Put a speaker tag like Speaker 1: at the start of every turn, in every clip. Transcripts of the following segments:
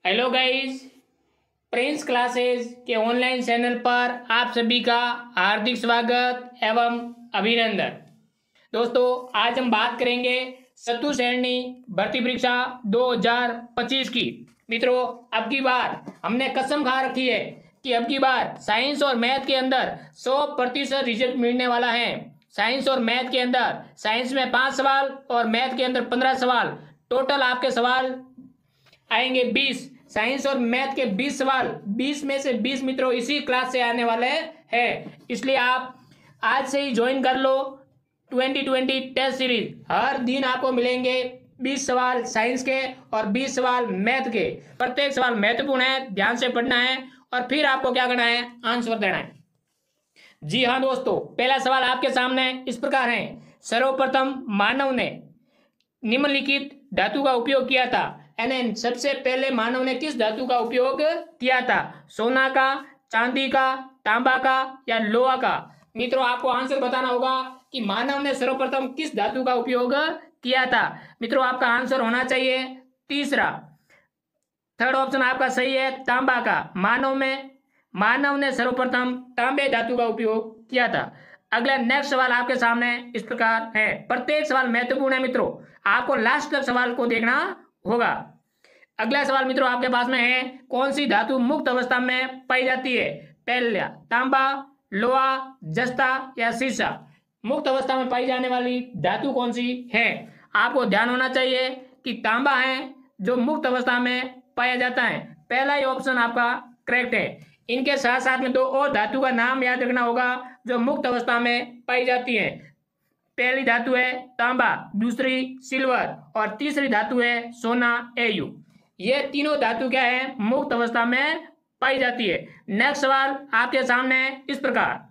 Speaker 1: Hello guys, Prince classes के online channel पर आप सभी का हार्दिक स्वागत एवं अभिनंदन। दोस्तों, आज हम बात करेंगे सत्तू श्रेणी भर्ती परीक्षा 2025 की। मित्रों, अब की बार हमने कसम खा रखी है कि अब की बार साइंस और मैथ के अंदर 100% रिजल्ट मिलने वाला है। साइंस और मैथ के अंदर, साइंस में 5 सवाल और मैथ के अंदर 15 सवाल, टोटल आपके सवाल आएंगे 20। साइंस और मैथ के 20 सवाल, 20 में से 20 मित्रों इसी क्लास से आने वाले हैं। इसलिए आप आज से ही ज्वाइन कर लो 2020 टेस्ट सीरीज। हर दिन आपको मिलेंगे 20 सवाल साइंस के और 20 सवाल मैथ के। प्रत्येक सवाल महत्वपूर्ण है, ध्यान से पढ़ना है और फिर आपको क्या करना है, आंसर देना है। जी हाँ दोस्तों, पहला सवाल आपके सामने इस प्रकार है। सर्वप्रथम मानव ने निम्नलिखित धातु का उपयोग किया था। यानी सबसे पहले मानव ने किस धातु का उपयोग किया था? सोना का, चांदी का, तांबा का या लोहा का? मित्रों, आपको आंसर बताना होगा कि मानव ने सर्वप्रथम किस धातु का उपयोग किया था। मित्रों, आपका आंसर होना चाहिए तीसरा, थर्ड ऑप्शन आपका सही है, तांबा का। मानव ने सर्वप्रथम तांबे धातु का उपयोग किया था। अगला नेक्स्ट सवाल आपके सामने इस प्रकार है। प्रत्येक सवाल महत्वपूर्ण है मित्रों, आपको लास्ट तक सवाल को देखना होगा। अगला सवाल मित्रों आपके पास में है, कौन सी धातु मुक्त अवस्था में पाई जाती है? पहला तांबा, लोहा, जस्ता या सीसा? मुक्त अवस्था में पाई जाने वाली धातु कौन सी है? आपको ध्यान होना चाहिए कि तांबा है जो मुक्त अवस्था में पाया जाता है। पहला ही ऑप्शन आपका करेक्ट है। इनके साथ साथ में दो और धातु का नाम याद रखना होगा जो मुक्त अवस्था में पाई जाती है। पहली धातु है तांबा, दूसरी सिल्वर और तीसरी धातु है सोना Au। ये तीनों धातु क्या है, मुक्त अवस्था में पाई जाती है। नेक्स्ट सवाल आपके सामने इस प्रकार।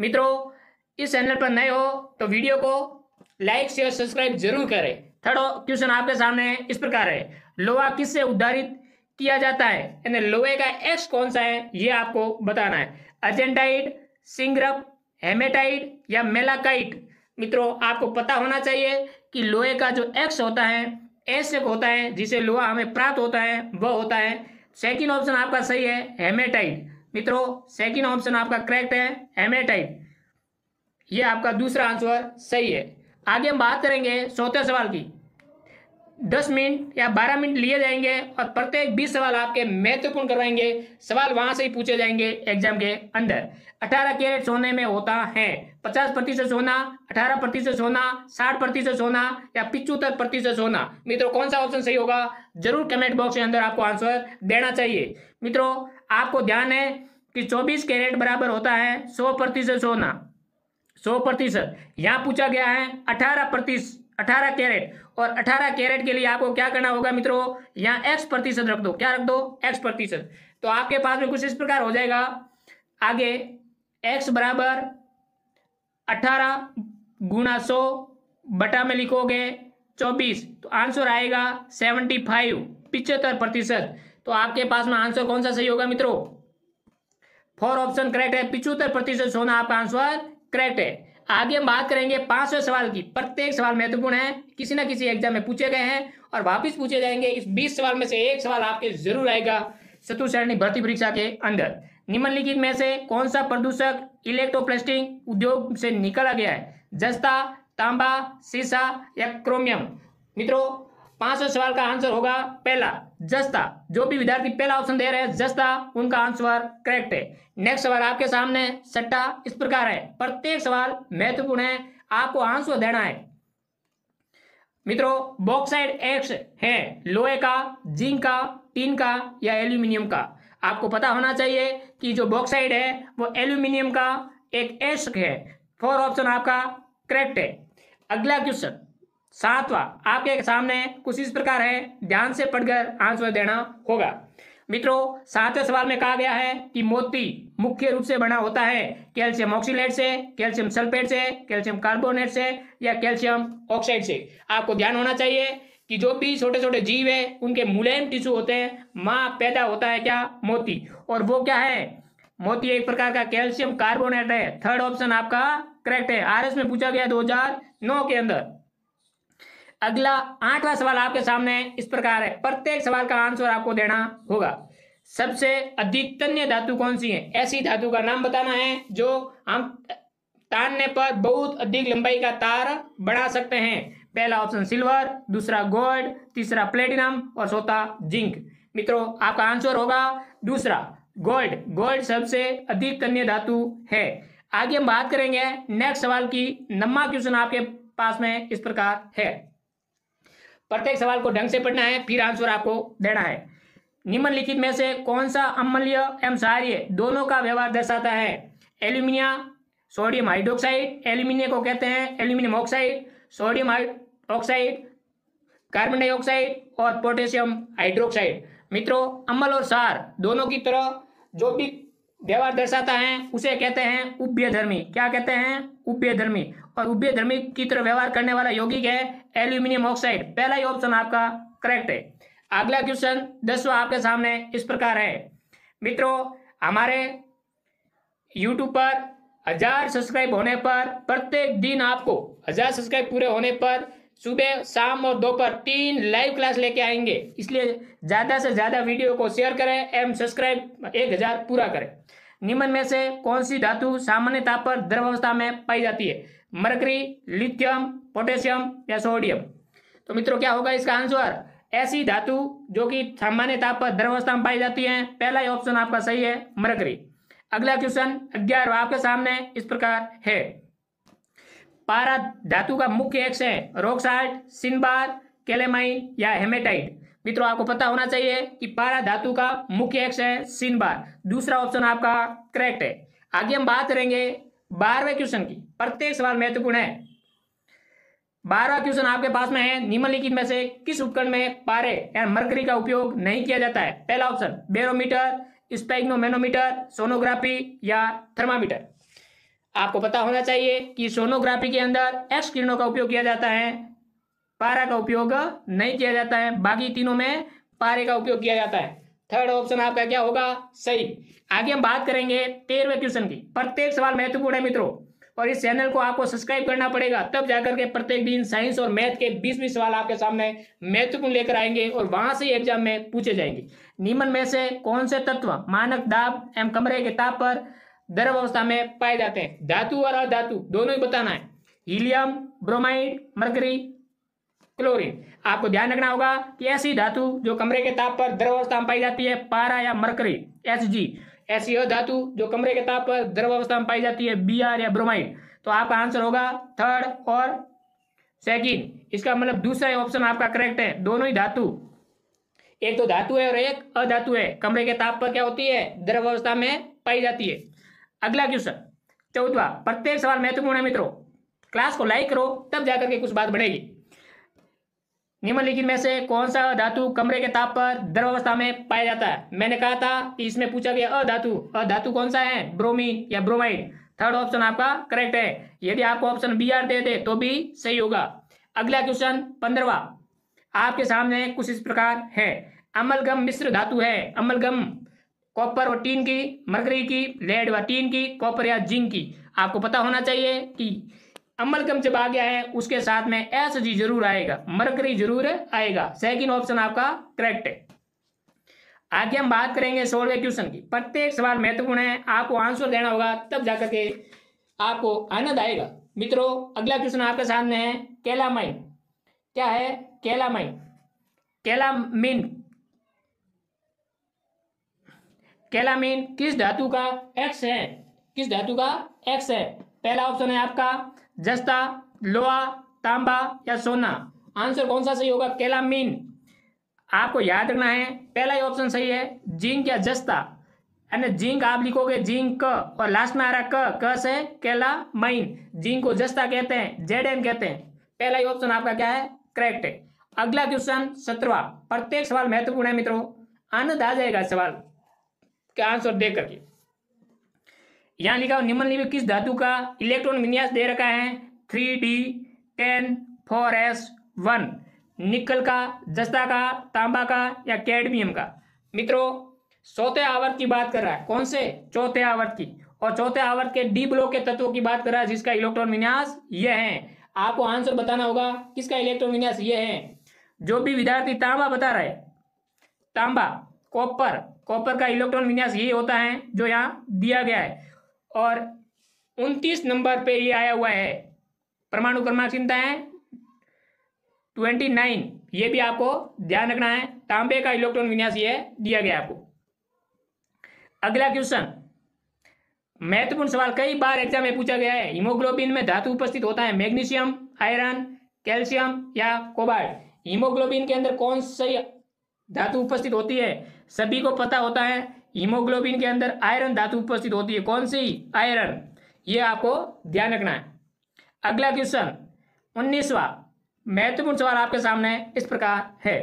Speaker 1: मित्रों, इस चैनल पर नए हो तो वीडियो को लाइक शेयर सब्सक्राइब जरूर करें। थर्ड क्वेश्चन आपके सामने इस प्रकार है। लोहा किससे उद्धारित किया जाता है? यानी लोहे का एक्स कौन सा है, ये आपको बताना है। अर्जेंटाइट, सिंगरप, हेमेटाइट या मेलाकाइट? मित्रों, आपको पता होना चाहिए कि लोहे का जो एक्स होता है, एस होता है जिसे लोहा हमें प्राप्त होता है, वह होता है सेकंड ऑप्शन आपका सही है, हेमेटाइट। मित्रों, सेकंड ऑप्शन आपका करेक्ट है, हेमेटाइट। ये आपका दूसरा आंसर सही है। आगे हम बात करेंगे चौथे सवाल की। 10 मिनट या 12 मिनट लिए जाएंगे और प्रत्येक 20 सवाल आपके महत्वपूर्ण करवाएंगे। सवाल वहां से ही पूछे जाएंगे एग्जाम के अंदर। 18 कैरेट सोने में होता है 50% सोना, 18% सोना, 60% सोना या 75% सोना? मित्रों, कौन सा ऑप्शन सही होगा, जरूर कमेंट बॉक्स के अंदर आपको आंसर देना चाहिए। मित्रों, आपको ध्यान है कि 24 कैरेट बराबर होता है 100% सोना। 100% यहाँ पूछा गया है 18 कैरेट, और 18 कैरेट के लिए आपको क्या करना होगा मित्रों, यहाँ x% रख दो। क्या रख दो? x%। तो आपके पास में कुछ इस प्रकार हो जाएगा। आगे x बराबर 18 गुणा 100 बटा में लिखोगे 24, तो आंसर आएगा 75%। तो आपके पास में आंसर कौन सा सही होगा मित्रों? 4 ऑप्शन करेक्ट है, 75% सोना आपका आंसर करेक्ट है। आगे हम बात करेंगे 5वें सवाल की। प्रत्येक सवाल महत्वपूर्ण है, किसी ना किसी एग्जाम में पूछे गए हैं और वापस पूछे जाएंगे। इस 20 सवाल में से एक सवाल आपके जरूर आएगा सत्तू श्रेणी भर्ती परीक्षा के अंदर। निम्नलिखित में से कौन सा प्रदूषक इलेक्ट्रोप्लास्टिक उद्योग से निकाला गया है? जस्ता, तांबा, सीसा या क्रोमियम? मित्रों, 5वें सवाल का आंसर होगा पहला, जस्ता। जो भी विद्यार्थी पहला ऑप्शन दे रहे हैं जस्ता, उनका आंसर करेक्ट है। नेक्स्ट सवाल आपके सामने सट्टा इस प्रकार है। प्रत्येक सवाल महत्वपूर्ण है, आपको आंसर देना है। मित्रों, बॉक्साइट एक्स है लोहे का, जिंक का, टीन का या एल्यूमिनियम का? आपको पता होना चाहिए कि जो बॉक्साइट है वो एल्यूमिनियम का एक एस्क है। 4 ऑप्शन आपका करेक्ट है। अगला क्वेश्चन 7वां आपके सामने कुछ इस प्रकार है, ध्यान से पढ़कर आंसर देना होगा। मित्रों, 7वें सवाल में कहा गया है कि मोती मुख्य रूप से बना होता है कैल्शियम ऑक्सीलेट से, कैल्शियम सल्फेट से, कैल्शियम कार्बोनेट से या कैल्शियम ऑक्साइड से? आपको ध्यान होना चाहिए कि जो भी छोटे छोटे जीव है उनके मुलायम टिश्यू होते हैं, मां पैदा होता है क्या, मोती। और वो क्या है, मोती एक प्रकार का कैल्शियम कार्बोनेट है। थर्ड ऑप्शन आपका करेक्ट है। आरएस में पूछा गया 2009 के अंदर। अगला 8वां सवाल आपके सामने इस प्रकार है, प्रत्येक सवाल का आंसर आपको देना होगा। सबसे अधिक तन्य धातु कौन सी है? ऐसी धातु का नाम बताना है जो हम तानने पर बहुत अधिक लंबाई का तार बना सकते हैं। पहला ऑप्शन सिल्वर, दूसरा गोल्ड, तीसरा प्लेटिनम और चौथा जिंक। मित्रों आपका आंसर होगा दूसरा गोल्ड। गोल्ड सबसे अधिक तन्य धातु है। आगे हम बात करेंगे नेक्स्ट सवाल की। 9वां क्वेश्चन आपके पास में इस प्रकार है। प्रत्येक सवाल को ढंग से पढ़ना है, फिर आंसर आपको देना है। निम्नलिखित में से कौन सा अम्लीय एवं क्षारीय दोनों का व्यवहार दर्शाता है? एल्यूमिनिया, सोडियम हाइड्रोक्साइड, एल्यूमिनियम को कहते हैं aluminium oxide, sodium oxide, carbon dioxide और पोटेशियम हाइड्रोक्साइड। मित्रों अम्ल और क्षार दोनों की तरह जो भी व्यवहार दर्शाता है उसे कहते हैं उभयधर्मी। क्या कहते हैं? उभयधर्मी। और उभयधर्मी की तरह व्यवहार करने वाला यौगिक है एल्यूमिनियम ऑक्साइड। पहला ही ऑप्शन आपका करेक्ट है। अगला क्वेश्चन 10वां आपके सामने इस प्रकार है। मित्रों हमारे YouTube पर 1000 सब्सक्राइब होने पर प्रत्येक दिन आपको 1000 सब्सक्राइब पूरे होने पर सुबह, शाम और दोपहर 3 लाइव क्लास लेके आएंगे। इसलिए ज्यादा से ज्यादा वीडियो को शेयर करें एवं सब्सक्राइब 1000 पूरा करें। निम्न में से कौन सी धातु सामान्य ताप पर द्रव अवस्था में पाई जाती है? मरकरी, लिथियम, पोटेशियम या सोडियम? तो मित्रों क्या होगा इसका आंसर? ऐसी धातु जो कि सामान्य ताप पर द्रव अवस्था में पाई जाती है। पहला ही ऑप्शन आपका सही है, मरकरी। अगला क्वेश्चन 11वां आपके सामने इस प्रकार है। पारा धातु का मुख्य एक्स है रॉक साल्ट, सिनबार, कैलेमाइन या हेमेटाइट? मित्रों आपको पता होना चाहिए कि पारा धातु का मुख्य एक्स है सिनबार। दूसरा ऑप्शन आपका करेक्ट है। आगे हम बात करेंगे 12वें क्वेश्चन की। प्रत्येक सवाल महत्वपूर्ण है। 12वां क्वेश्चन आपके पास में है। निम्नलिखित में से किस उपकरण में पारे या मरकरी का उपयोग नहीं किया जाता है? पहला ऑप्शन बैरोमीटर, स्पेग्नोमेनोमीटर, सोनोग्राफी या थर्मामीटर? आपको पता होना चाहिए कि सोनोग्राफी के अंदर एक्स किरणों का उपयोग किया जाता है, पारा का उपयोग नहीं किया जाता है। बाकी तीनों में पारे का उपयोग किया जाता है। थर्ड ऑप्शन आपका क्या होगा? सही। आगे हम बात करेंगे 13वें क्वेश्चन की। प्रत्येक सवाल महत्वपूर्ण है मित्रों, और इस चैनल को आपको सब्सक्राइब करना पड़ेगा, तब जाकर के प्रत्येक दिन साइंस और मैथ के 20-20 सवाल आपके सामने महत्वपूर्ण लेकर आएंगे और वहां से एग्जाम में पूछे जाएंगे। निम्न में से कौन से तत्व मानक दाब एवं कमरे के ताप पर द्रव अवस्था में पाए जाते हैं? धातु और अधातु दोनों ही बताना है। Helium, bromide, mercury, chlorine. आपको ध्यान रखना होगा कि ऐसी धातु जो कमरे के ताप पर द्रव अवस्था में पाई जाती है, पारा या मरकरी, Hg। ऐसी अधातु जो कमरे के ताप पर द्रव अवस्था में पाई जाती है, Br या ब्रोमाइड। तो आपका आंसर होगा थर्ड और सेकंड। इसका मतलब दूसरा ऑप्शन आपका करेक्ट है। दोनों ही धातु, एक तो धातु है और एक अधातु है, कमरे के ताप पर क्या होती है? द्रव अवस्था में पाई जाती है। अगला क्वेश्चन 14वां। प्रत्येक सवाल महत्वपूर्ण है मित्रों। क्लास को लाइक करो तब जाकर के कुछ बात बढ़ेगी। निम्नलिखित में से कौन सा धातु कमरे के ताप पर द्रव अवस्था में पाया जाता है? मैंने कहा था कि इसमें पूछा गया अधातु। अधातु कौन सा है? ब्रोमीन या ब्रोमाइड? थर्ड ऑप्शन आपका करेक्ट है। यदि आपको ऑप्शन Br दे दे तो भी सही होगा। अगला क्वेश्चन 15वां आपके सामने कुछ इस प्रकार है। अमलगम मिश्र धातु है। अमलगम कॉपर और टीन की, मरकरी की, लेड व टीन की, कॉपर या जिंक की? आपको पता होना चाहिए कि अमलगम जब आ गया है उसके साथ में Hg जरूर आएगा, मरकरी जरूर आएगा। सेकंड ऑप्शन आपका करेक्ट है। आगे हम बात करेंगे 16वें क्वेश्चन की। प्रत्येक सवाल महत्वपूर्ण है, आपको आंसर देना होगा तब जाकर के आपको आनंद आएगा। मित्रों अगला क्वेश्चन आपके सामने है कैलामाइन। क्या है? कैलामाइन। कैलामीन किस धातु का एक्स है? किस धातु का एक्स है? पहला ऑप्शन है आपका जस्ता, लोहा, तांबा या सोना? आंसर कौन सा सही होगा? कैलामीन। आपको याद रखना है पहला ही ऑप्शन सही है, जिंक या जस्ता। यानी जिंक आप लिखोगे जिंक और लास्ट में आ रहा क से कैलामाइन। जिंक को जस्ता कहते हैं, Zn कहते हैं। पहला ही ऑप्शन आपका क्या है? करेक्ट है। अगला क्वेश्चन 17वां। प्रत्येक सवाल महत्वपूर्ण है मित्रों, आनंद आ जाएगा सवाल का आंसर देख करके। यहां लिखा निम्नलिखित किस धातु का इलेक्ट्रॉन विन्यास दे रखा है? 3d10 4s1? निकल का, जस्ता का, तांबा का या कैडमियम का? मित्रों चौथे आवर्त की बात कर रहा है। कौन से? चौथे आवर्त की। और चौथे आवर्त के डी ब्लॉक के तत्वों की बात कर रहा है जिसका इलेक्ट्रॉन विन्यास यह है। आपको आंसर बताना होगा किसका इलेक्ट्रॉन विन्यास ये है। जो भी विद्यार्थी तांबा बता रहे, तांबा, कॉपर का इलेक्ट्रॉन विन्यास ये होता है जो यहाँ दिया गया है, और 29 नंबर पे ये आया हुआ है। परमाणु क्रमांक कितना है? 29। ये भी आपको ध्यान रखना है। तांबे का इलेक्ट्रॉन विन्यास ये दिया गया आपको। अगला क्वेश्चन, महत्वपूर्ण सवाल, कई बार एग्जाम में पूछा गया है। हीमोग्लोबिन में धातु उपस्थित होता है, मैग्नीशियम, आयरन, कैल्शियम या कोबाल्ट। हीमोग्लोबिन के अंदर कौन सी धातु उपस्थित होती है? सभी को पता होता है हीमोग्लोबिन के अंदर आयरन धातु उपस्थित होती है। कौन सी? आयरन। ये आपको ध्यान रखना है। अगला क्वेश्चन 19वां महत्वपूर्ण सवाल आपके सामने इस प्रकार है,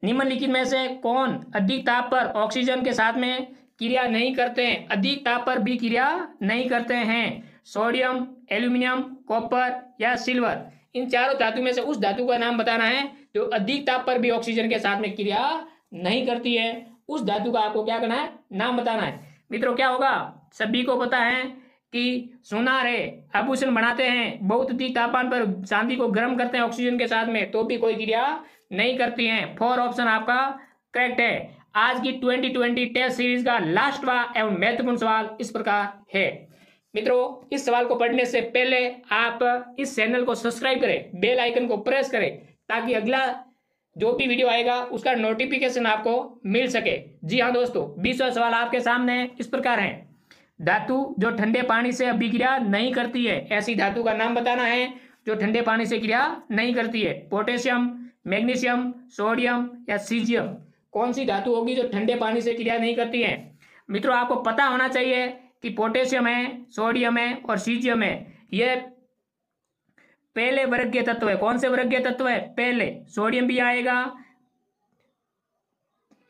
Speaker 1: निम्नलिखित में से कौन अधिक ताप पर ऑक्सीजन के साथ में क्रिया नहीं करते हैं? अधिक ताप पर भी क्रिया नहीं करते हैं। सोडियम, एल्यूमिनियम, कॉपर या सिल्वर। इन चारों धातु में से उस धातु का नाम बताना है जो अधिक ताप पर भी ऑक्सीजन के साथ में क्रिया नहीं करती है। उस धातु का आपको क्या करना है? नाम बताना है। मित्रों क्या होगा? सभी को पता है कि सोनार है, आभूषण बनाते हैं, बहुत अधिक तापमान पर चांदी को गर्म करते हैं ऑक्सीजन के साथ में, तो भी कोई क्रिया नहीं करती हैं। 4 ऑप्शन आपका करेक्ट है। आज की 2020 टेस्ट सीरीज का लास्टवा एवं महत्वपूर्ण सवाल इस प्रकार है। मित्रों इस सवाल को पढ़ने से पहले आप इस चैनल को सब्सक्राइब करें, बेल आइकन को प्रेस करें, ताकि अगला जो भी वीडियो आएगा उसका नोटिफिकेशन आपको मिल सके। जी हाँ दोस्तों, 20वां सवाल आपके सामने इस प्रकार है, धातु जो ठंडे पानी से अभिक्रिया नहीं करती है, ऐसी धातु का नाम बताना है जो ठंडे पानी से क्रिया नहीं करती है। पोटेशियम, मैग्नीशियम, सोडियम या सीजियम। कौन सी धातु होगी जो ठंडे पानी से क्रिया नहीं करती है? मित्रों आपको पता होना चाहिए कि पोटेशियम है, सोडियम है और सीजियम है, ये पहले वर्ग के तत्व है। कौन से वर्ग के तत्व है? पहले। सोडियम भी आएगा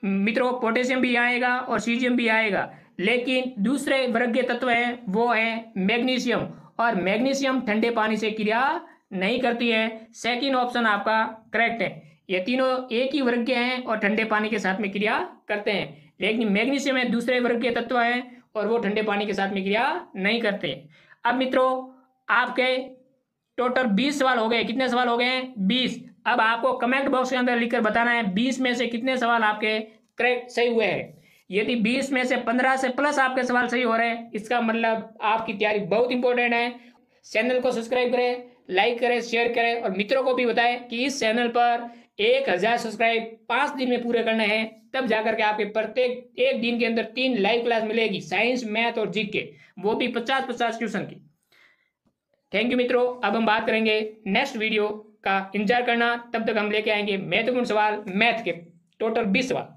Speaker 1: मित्रों, पोटेशियम भी आएगा और सीजियम भी आएगा, लेकिन दूसरे वर्ग के तत्व है वो है मैग्नीशियम, और मैग्नीशियम ठंडे पानी से क्रिया नहीं करती है। सेकंड ऑप्शन आपका करेक्ट है। ये तीनों एक ही वर्ग के हैं और ठंडे पानी के साथ में क्रिया करते हैं, लेकिन मैग्नीशियम है दूसरे वर्ग के तत्व है और वो ठंडे पानी के साथ में क्रिया नहीं करते। अब मित्रों आपके टोटल 20 सवाल हो गए। कितने सवाल हो गए? 20। अब आपको कमेंट बॉक्स के अंदर लिखकर बताना है 20 में से कितने सवाल आपके करेक्ट सही हुए हैं। यदि 20 में से 15 से प्लस आपके सवाल सही हो रहे हैं, इसका मतलब आपकी तैयारी बहुत इंपॉर्टेंट है। चैनल को सब्सक्राइब करें, लाइक करें, शेयर करें और मित्रों को भी बताएं कि इस चैनल पर 1000 सब्सक्राइब 5 दिन में पूरे करने हैं, तब जाकर के आपके प्रत्येक एक दिन के अंदर 3 लाइव क्लास मिलेगी, साइंस, मैथ और जीके, वो भी 50-50 क्वेश्चन की। थैंक यू मित्रों। अब हम बात करेंगे नेक्स्ट वीडियो का, इंतजार करना, तब तक हम लेके आएंगे महत्वपूर्ण सवाल मैथ के टोटल 20 सवाल।